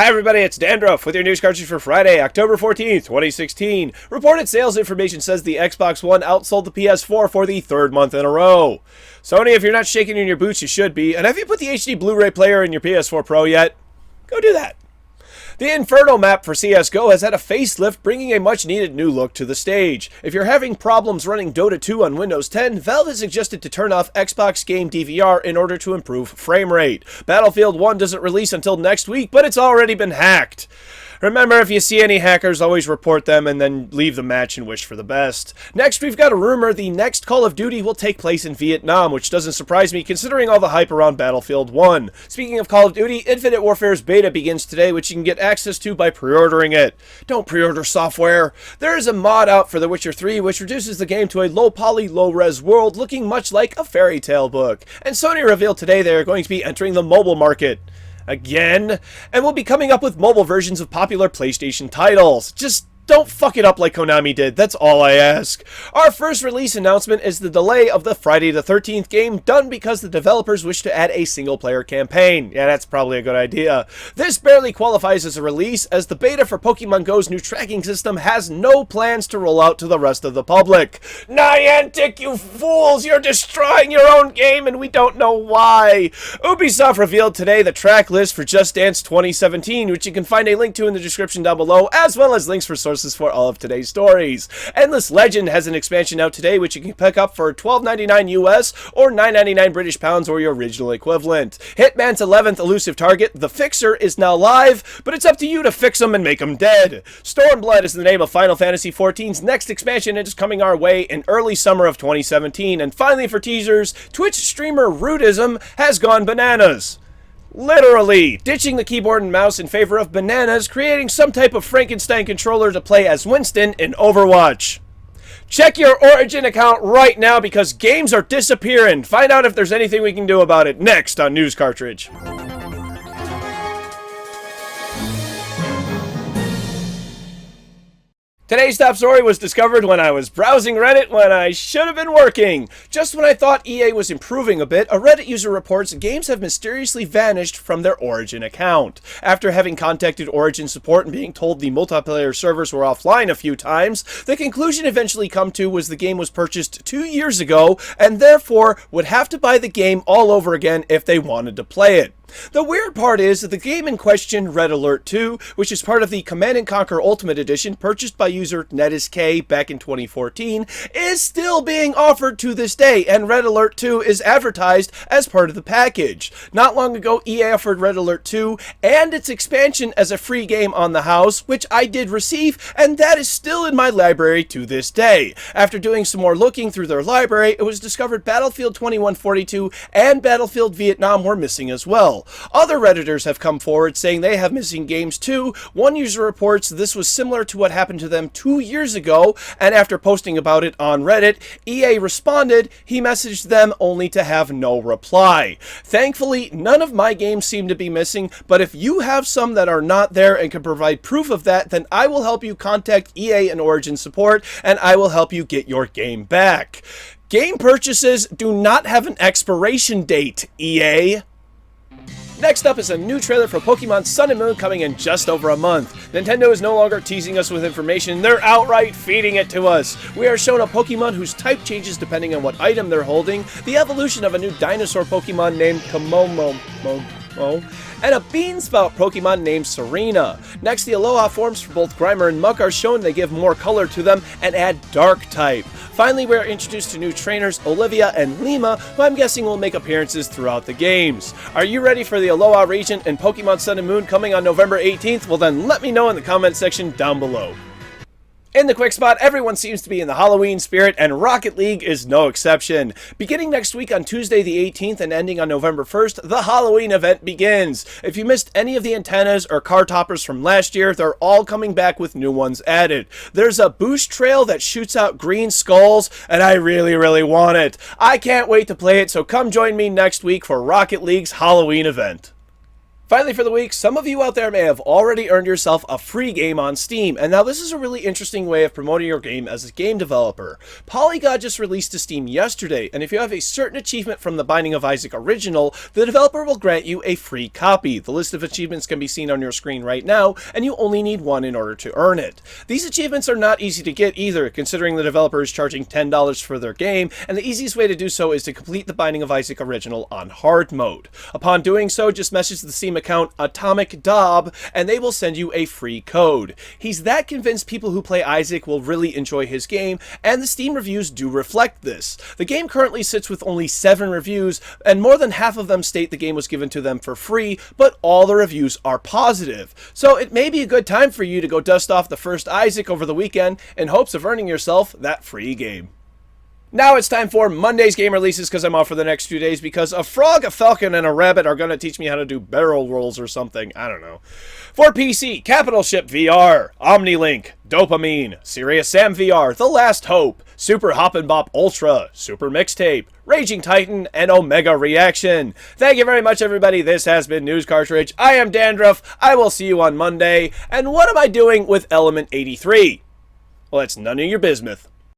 Hi everybody, it's Dandruff with your news cartridge for Friday, October 14th, 2016. Reported sales information says the Xbox One outsold the PS4 for the third month in a row. Sony, if you're not shaking in your boots, you should be. And have you put the HD Blu-ray player in your PS4 Pro yet? Go do that. The Inferno map for CSGO has had a facelift, bringing a much-needed new look to the stage. If you're having problems running Dota 2 on Windows 10, Valve has suggested to turn off Xbox Game DVR in order to improve frame rate. Battlefield 1 doesn't release until next week, but it's already been hacked. Remember, if you see any hackers, always report them and then leave the match and wish for the best. Next, we've got a rumor the next Call of Duty will take place in Vietnam, which doesn't surprise me considering all the hype around Battlefield 1. Speaking of Call of Duty, Infinite Warfare's beta begins today, which you can get access to by pre-ordering it. Don't pre-order software. There is a mod out for The Witcher 3, which reduces the game to a low-poly, low-res world looking much like a fairy tale book. And Sony revealed today they are going to be entering the mobile market. Again, and we'll be coming up with mobile versions of popular PlayStation titles. Just don't fuck it up like Konami did, that's all I ask. Our first release announcement is the delay of the Friday the 13th game, done because the developers wish to add a single-player campaign. Yeah, that's probably a good idea. This barely qualifies as a release, as the beta for Pokemon Go's new tracking system has no plans to roll out to the rest of the public. Niantic, you fools! You're destroying your own game and we don't know why! Ubisoft revealed today the track list for Just Dance 2017, which you can find a link to in the description down below, as well as links for sources for all of today's stories. Endless Legend has an expansion out today which you can pick up for $12.99 US or $9.99 British pounds or your original equivalent. Hitman's 11th elusive target, The Fixer, is now live, but it's up to you to fix them and make them dead. Stormblood is the name of Final Fantasy XIV's next expansion and is coming our way in early summer of 2017. And finally, for teasers, Twitch streamer Rudism has gone bananas. Literally, ditching the keyboard and mouse in favor of bananas, creating some type of Frankenstein controller to play as Winston in Overwatch. Check your Origin account right now because games are disappearing. Find out if there's anything we can do about it next on News Cartridge. Today's top story was discovered when I was browsing Reddit when I should have been working. Just when I thought EA was improving a bit, a Reddit user reports games have mysteriously vanished from their Origin account. After having contacted Origin support and being told the multiplayer servers were offline a few times, the conclusion eventually come to was the game was purchased 2 years ago and therefore would have to buy the game all over again if they wanted to play it. The weird part is that the game in question, Red Alert 2, which is part of the Command & Conquer Ultimate Edition purchased by user NetIsK back in 2014, is still being offered to this day, and Red Alert 2 is advertised as part of the package. Not long ago, EA offered Red Alert 2 and its expansion as a free game on the house, which I did receive, and that is still in my library to this day. After doing some more looking through their library, it was discovered Battlefield 2142 and Battlefield Vietnam were missing as well. Other Redditors have come forward saying they have missing games too. One user reports this was similar to what happened to them 2 years ago, and after posting about it on Reddit, EA responded he messaged them only to have no reply. Thankfully, none of my games seem to be missing, but if you have some that are not there and can provide proof of that, then I will help you contact EA and Origin support, and I will help you get your game back. Game purchases do not have an expiration date, EA. Next up is a new trailer for Pokemon Sun and Moon coming in just over a month. Nintendo is no longer teasing us with information, they're outright feeding it to us. We are shown a Pokemon whose type changes depending on what item they're holding, the evolution of a new dinosaur Pokemon named Komomo, and a Beansprout Pokemon named Serena. Next, the Aloha forms for both Grimer and Muck are shown. They give more color to them and add Dark type. Finally, we are introduced to new trainers, Olivia and Lima, who I'm guessing will make appearances throughout the games. Are you ready for the Aloha region and Pokemon Sun and Moon coming on November 18th? Well then, let me know in the comment section down below. In the quick spot, everyone seems to be in the Halloween spirit, and Rocket League is no exception. Beginning next week on Tuesday the 18th and ending on November 1st, the Halloween event begins. If you missed any of the antennas or car toppers from last year, they're all coming back with new ones added. There's a boost trail that shoots out green skulls, and I really want it. I can't wait to play it, so come join me next week for Rocket League's Halloween event. Finally for the week, some of you out there may have already earned yourself a free game on Steam, and now this is a really interesting way of promoting your game as a game developer. Polygon just released to Steam yesterday, and if you have a certain achievement from the Binding of Isaac original, the developer will grant you a free copy. The list of achievements can be seen on your screen right now, and you only need one in order to earn it. These achievements are not easy to get either, considering the developer is charging $10 for their game, and the easiest way to do so is to complete the Binding of Isaac original on hard mode. Upon doing so, just message the Steam account Atomic Dob, and they will send you a free code. He's that convinced people who play Isaac will really enjoy his game, and the Steam reviews do reflect this. The game currently sits with only 7 reviews, and more than half of them state the game was given to them for free, but all the reviews are positive. So it may be a good time for you to go dust off the first Isaac over the weekend in hopes of earning yourself that free game. Now it's time for Monday's game releases because I'm off for the next few days because a frog, a falcon, and a rabbit are going to teach me how to do barrel rolls or something. I don't know. For PC, Capital Ship VR, OmniLink, Dopamine, Serious Sam VR, The Last Hope, Super Hoppin' Bop Ultra, Super Mixtape, Raging Titan, and Omega Reaction. Thank you very much, everybody. This has been News Cartridge. I am Dandruff. I will see you on Monday. And what am I doing with Element 83? Well, that's none of your bismuth.